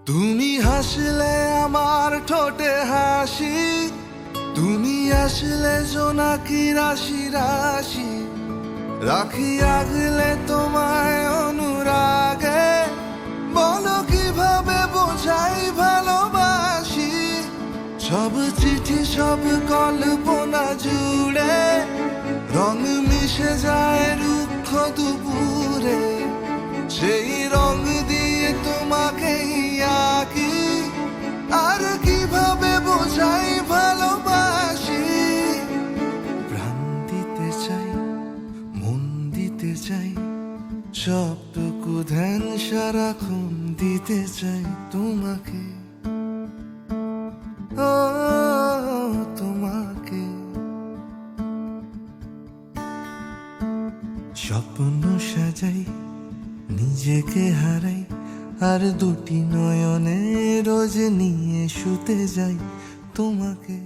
তুমি হাসলে আমার ঠোঁটে হাসি, তুমি আসলে জোনাকি রাশি রাশি, রাখি আগলে তোমায় অনুরাগে। বলো কিভাবে বোঝাই ভালোবাসি, সব চিঠি সব কল্পনা জুড়ে রং মিশে যায় রুক্ষ দুপুরে। সেই রং দিয়ে তোমাকে আঁকি, আর কিভাবে বোঝাই ভালোবাসি। প্রাণ দিতে চাই, মন দিতে চাই, সবটুকু ধ্যান সারাক্ষণ দিতে চাই তোমাকে, ও তোমাকে। স্বপ্ন সাজাই, নিজেকে হারাই, আর দুটি নয়নে রোজ নিয়ে শুতে যাই তোমাকে।